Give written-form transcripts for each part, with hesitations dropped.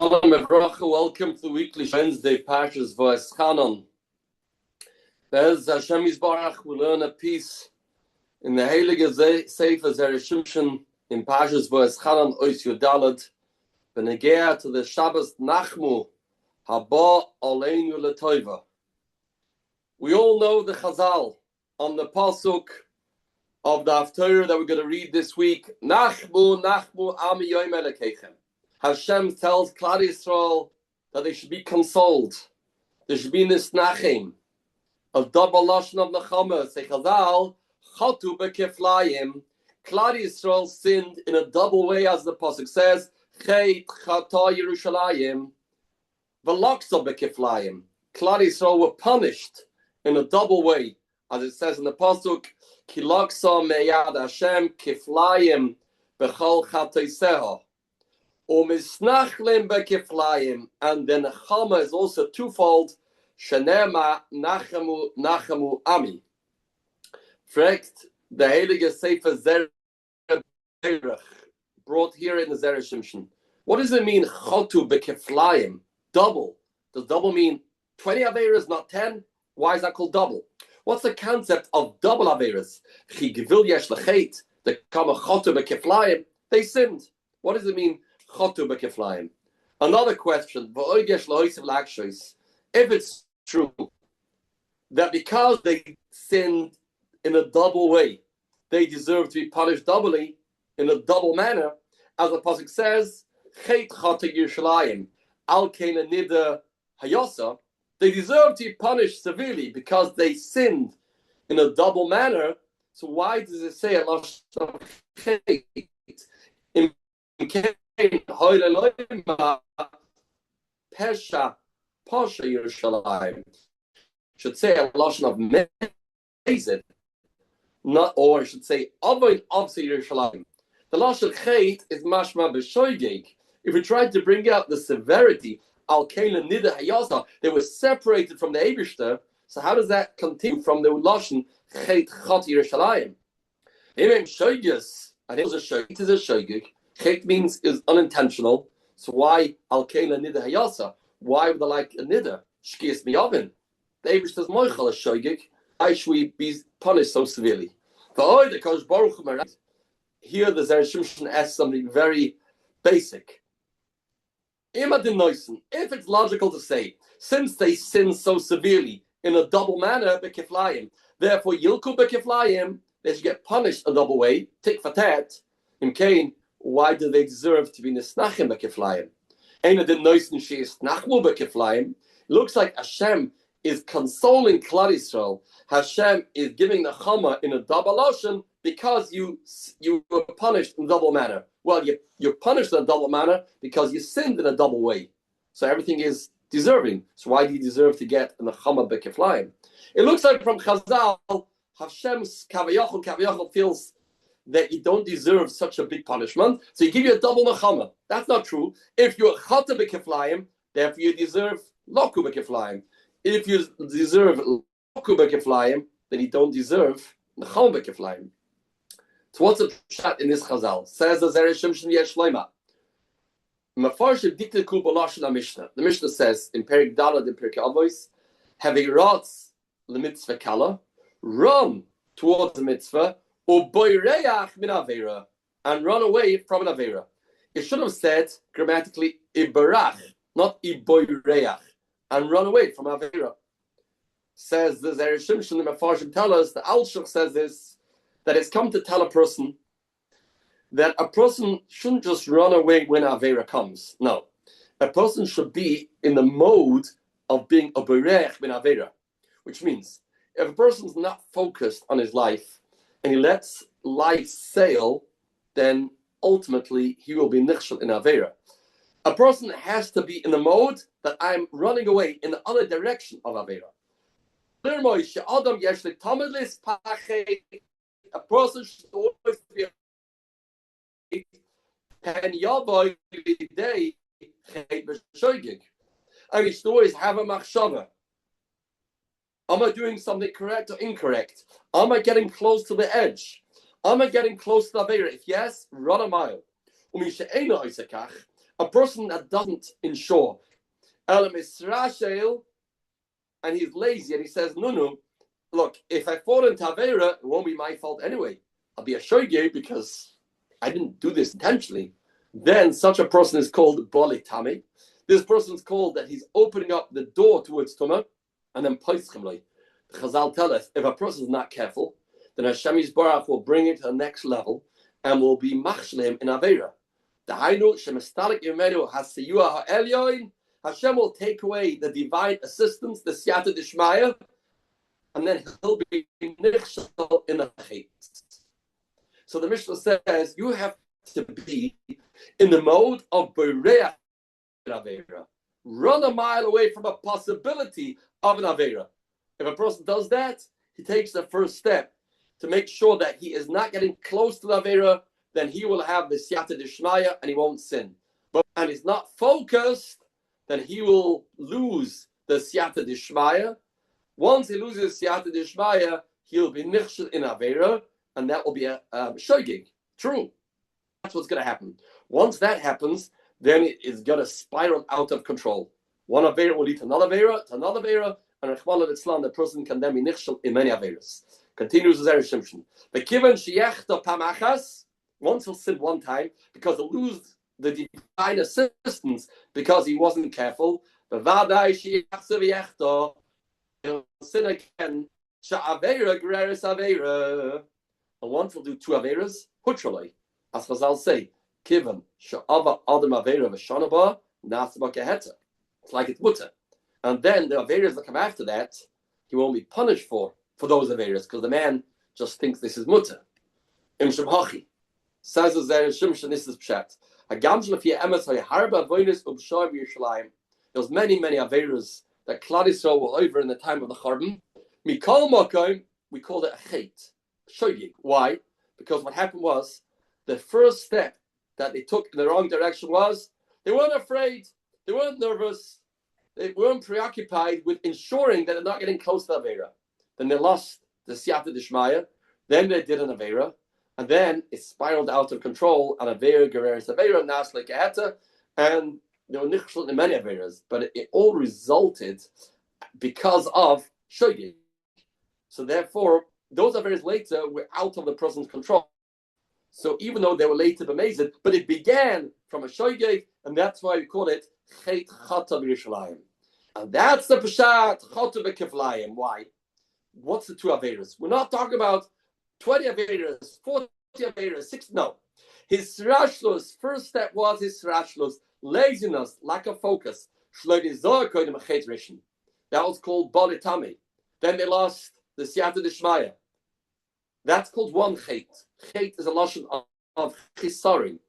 Welcome to the weekly Wednesday Parshas Veschanan. There's Hashem Yisbarach. We learn a piece in the Heilige Sefer Zera Shimshon in Parshas Veschanan Ois Yudalad. Benegea to the Shabbos Nachmu Haba Aleinu L'Toiva. We all know the Chazal on the pasuk of the Haftarah that we're going to read this week. Nachmu Nachmu Ami Yoim Elekechem. Hashem tells Klal Yisrael that they should be consoled. There should be nisnachim. A double lashon of nechama. Say Chazal, chatu bekeflayim. Klal Yisrael sinned in a double way, as the pasuk says. Chet chata Yerushalayim. V'laksa bekeflayim. Klal Yisrael were punished in a double way, as it says in the pasuk. Ki laksa meyad Hashem keflayim bechol chateiseha. And then the Chama is also twofold. Shenema Nachamu Nachamu Ami. Fragt the Heilige Sefer Zera brought here in the Zera Shimshon. What does it mean? Chotu bekeflayim, double. Does double mean 20 averas, not 10? Why is that called double? What's the concept of double averas? Chi gevil yesh lechet. The Kama chotu bekeflayim. They sinned. What does it mean? Another question, if it's true that because they sinned in a double way, they deserve to be punished doubly in a double manner, as the pasuk says, they deserve to be punished severely because they sinned in a double manner. So why does it say Parsha Yerushalayim should say a lashon of mezid, not, or I should say avoid of Yerushalayim. The lashon chet is mashma b'shoigeg. If we tried to bring out the severity, al keilah nida hayasa, they were separated from the Eibishter. So how does that continue from the lashon chet chot Yerushalayim? Even shoiges, and it was a shoigeg. It is a shoigeg. Chet means is unintentional. So why al keilah nida hayasa? Why would I like a nida? Shkias miyavin. The Eibishter's moichel is shoigeg. Why should we be punished so severely? Here the Zera Shimshon asks something very basic. If it's logical to say, since they sin so severely in a double manner, bekeflayim, therefore yilku bekeflayim, they should get punished a double way, tit for tat, in Cain. Why do they deserve to be nisnachim bekeflayim? Eina din noisen sheis nachmu bekeflayim. Looks like Hashem is consoling Klal Yisrael. Hashem is giving the Chama in a double ocean because you were punished in a double manner. Well, you're punished in a double manner because you sinned in a double way. So everything is deserving. So why do you deserve to get in the Chama bekeflayim? It looks like from Chazal, Hashem's kavayachol feels that you don't deserve such a big punishment, so he give you a double nechama. That's not true. If you're chata bekeflayim, therefore you deserve loku bekeflayim. If you deserve loku bekeflayim, then you don't deserve nechama bekeflayim. So what's the pshat in this chazal? Says the Zera Shimshon yesh loima. Mefarshim dikteku b'lashon HaMishnah. The Mishnah says in Perik Dalad in Pirkei Avos, having ratz l'mitzvah kala, run towards the mitzvah, and run away from an avera. It should have said grammatically ibarach, not iboireach, and run away from an avera. Says the Zera Shimshon, the Mefarshim tell us, the Alshach says this, that it's come to tell a person that a person shouldn't just run away when avera comes. No, a person should be in the mode of being a boirech bin avera, which means if a person's not focused on his life, and he lets life sail, then ultimately he will be nichshel in avera. A person has to be in the mode that I'm running away in the other direction of avera. A person should always be and he should always have a machshava. Am I doing something correct or incorrect? Am I getting close to the edge? Am I getting close to the Avera? If yes, run a mile. A person that doesn't insure, Elam Israshel, and he's lazy, and he says, no, look, if I fall into Avera, it won't be my fault anyway. I'll be a shoygay because I didn't do this intentionally. Then such a person is called Bali Tami. This person is called that he's opening up the door towards Tumah, and then Paischemlei. The Chazal tell us, if a person is not careful, then Hashem Yisbarach will bring it to the next level and will be machshlim in Avera. The Hainu Shemestalik Yemenu Hasiyua Ha'elyoin, Hashem will take away the divine assistance, the Siyata Dishmaya, and then he'll be nichshel in a chait. So the Mishnah says you have to be in the mode of bereach avera. Run a mile away from a possibility of an avera. If a person does that, he takes the first step to make sure that he is not getting close to the avera. Then he will have the siyata dishmaya and he won't sin. But and he's not focused, then he will lose the siyata dishmaya. Once he loses siyata dishmaya, he'll be nichshel in avera, and that will be a shogig. True. That's what's going to happen. Once that happens, then it is going to spiral out of control. One avera will lead to another avera, and Rechmana Litzlan, the person can then be nichshel in many averas. Continues Zera Shimshon. The kivan sheyechta pamachas, once he'll sin one time, because he'll lose the divine assistance because he wasn't careful. Bevadai sheyechta v'yechta, he'll sin again. Sha'avera gereres avera. And once he'll do two averas, hutralei. As Chazal say, kivan she'ava adam avera v'shanaba nasba keheta. It's like it's mutter. And then the averas that come after that, he won't be punished for those averas, because the man just thinks this is mutter. Im Shemhachi. Says Zera Shimshon, this is pshat. There's many averas that Klal Yisrael were over in the time of the Churban. Mikol Makom, we called it a chait. Shoyig. Why? Because what happened was, the first step that they took in the wrong direction was, they weren't afraid, they weren't nervous, they weren't preoccupied with ensuring that they're not getting close to Avera. Then they lost the Siyata Dishmaya, then they did an Avera, and then it spiraled out of control, and Avera, Gereres Avera, Nasle Keheta, and they were nichshel in many Averas, but it all resulted because of Shoyig. So therefore, those Averas later were out of the person's control. So even though they were later b'mezid, but it began from a shoygeg, and that's why we call it chet chata b'Yerushalayim. And that's the pshat chata b'keflayim. Why? What's the two averas? We're not talking about 20 averas, 40 averas, 6. No. His rashlus, first step was his rashlus, laziness, lack of focus. That was called balitami. Then they lost the siyata dishmaya. That's called one chet. Chet is a lashon of chisaring.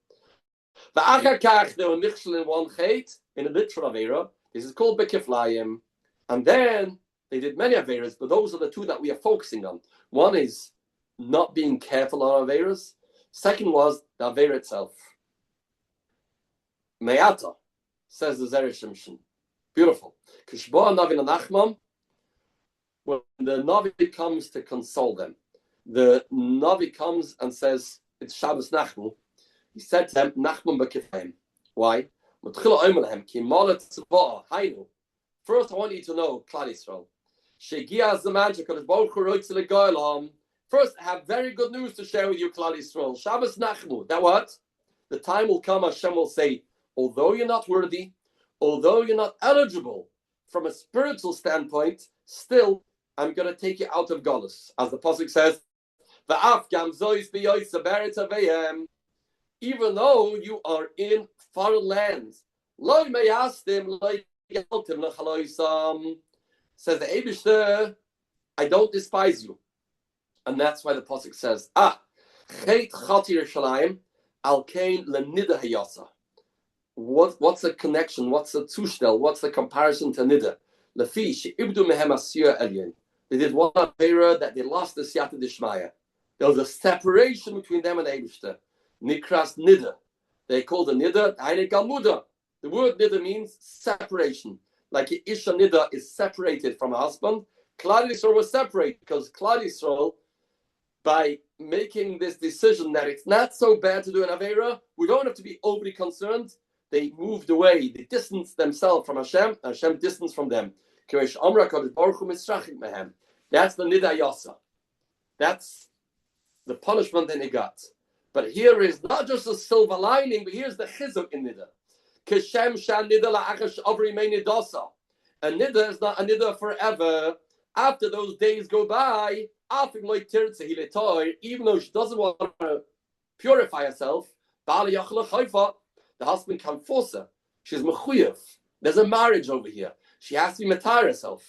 The achakach, they were nichshel in one chet, in a literal avera. This is called bekeflayim. And then they did many averas, but those are the two that we are focusing on. One is not being careful on averas. Second was the avera itself. Me'ata, says the Zera Shimshon. Beautiful. Kishboa Navi Nachman, when the Navi comes to console them, the Navi comes and says, it's Shabbos Nachman. He said to them, Nachman b'kifayim. Why? First, I want you to know, Klal Yisrael. First, I have very good news to share with you, Klal Yisrael. Shabbos Nachman. That what? The time will come, Hashem will say, although you're not worthy, although you're not eligible from a spiritual standpoint, still, I'm going to take you out of Golus. As the Pasuk says, even though you are in foreign lands, says the Eibishter, I don't despise you. And that's why the Pasuk says, what's the connection? What's the zustel? What's the comparison to Nida? They did one avera that they lost the siyata dishmaya. There was a separation between them and the Eibishter. Nikras nida. They called the nida eine galmuda. The word nida means separation. Like isha nida is separated from a husband. Klal Yisrael was separated because Klal Yisrael, by making this decision that it's not so bad to do an avera, we don't have to be overly concerned. they moved away, they distanced themselves from Hashem, and Hashem distanced from them. That's the Nida Yasa. That's the punishment that they got. But here is not just a silver lining, but here's the chizuk in Nida. A Nida is not a Nida forever. After those days go by, even though she doesn't want to purify herself, the husband can force her. She's mechuyev. There's a marriage over here. She has to be matar herself.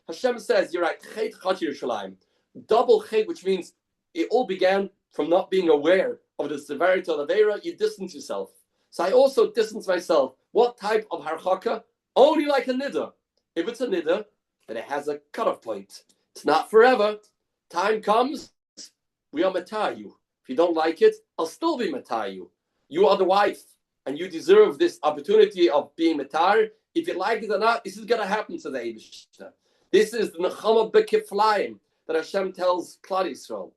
Hashem says, you're right, double chet, which means it all began from not being aware of the severity of the Avera. You distance yourself. So I also distance myself. What type of harchaka? Only like a niddah. If it's a niddah, then it has a cutoff point. It's not forever. Time comes, we are matar you. If you don't like it, I'll still be matar you. You are the wife, and you deserve this opportunity of being matar. If you like it or not, this is going to happen to the Eibishter. This is the Nechama B'Kiflayim that Hashem tells Klal Yisrael.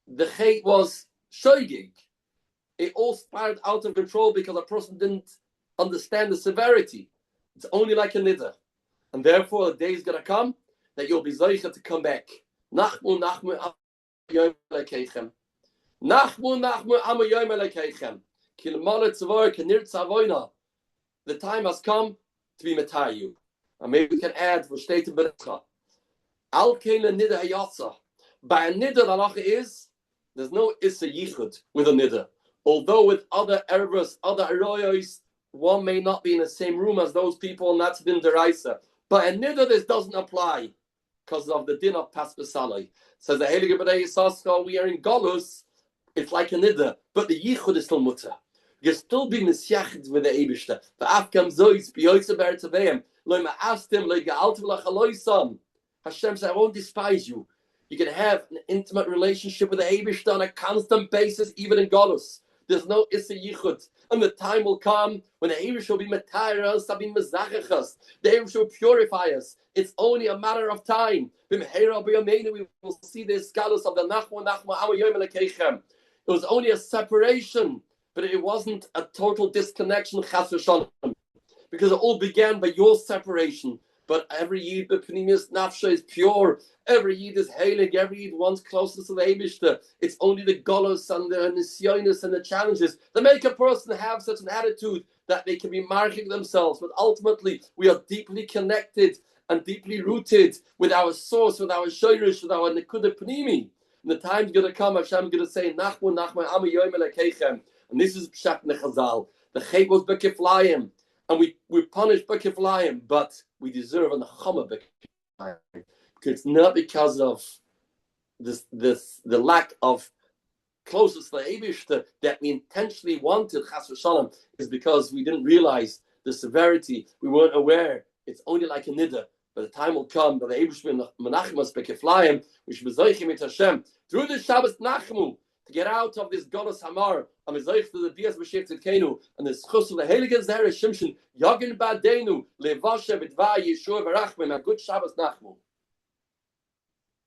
The Chet was shoygig. It all spiraled out of control because a person didn't understand the severity. It's only like a niddah. And therefore, the day is going to come that you'll be zoicha to come back. Nachmu, nachmu, amu yom Nachmu, nachmu, amu yom elekeichem. The time has come to be matayu. And maybe we can add for state of Berecha. Al kein niddah hayatza. By a niddah, the halacha is there's no issa yichud with a niddah. Although with other ervas, other aroyos, one may not be in the same room as those people, and that's din deraisa. But a niddah, this doesn't apply because of the din of pas b'salai. Says the Heilige B'nai Yisrael, we are in Golus. It's like a niddah, but the yichud is still mutter. You still be misyachid with the Eibishter. The afkam zois biyoyse be'ertaveim lo ma'astim lo ga'altim lachaloisam. Hashem said, I won't despise you. You can have an intimate relationship with the Eibishter on a constant basis, even in Golus. There's no issa yichud. And the time will come when the Eibishter will be metayr us, be mezachachas. The Eibishter will purify us. It's only a matter of time. We will see the scholars of the Nachmu Amu Yom Elekeichem. It was only a separation, but it wasn't a total disconnection, chas v'shalom, because it all began by your separation. But every Yid, the Pneumius Nafsha, is pure. Every Yid is heilig. Every Yid wants closeness to the Eibishter. It's only the golos and the nisyonis and the challenges that make a person have such an attitude that they can be marking themselves. But ultimately, we are deeply connected and deeply rooted with our source, with our shoirish, with our nekuda pnimi. And the time's going to come, Hashem is going to say, Nachmu, Nachmu, Amu Yom Elekeichem. And this is Pshat Nechazal. The Chet was B'Kiflayim. And we punish B'Kiflayim, but we deserve a Nechama B'Kiflayim. Because it's not because of the lack of closeness to the Eibishter that we intentionally wanted Chas v'Shalom. Is because we didn't realize the severity. We weren't aware. It's only like a niddah. But the time will come that the Eibishter Menachmas B'Kiflayim, we should be zoichim with Hashem through the Shabbos Nachmu to get out of this Golos Hamar and zoich to the Bias B'Shef Tzidkenu and the schus of the Heilige Zera Shimshon Yagin Badenu Levashe B'Dva Yeshua V'Rachmim. A good Shabbos Nachmu.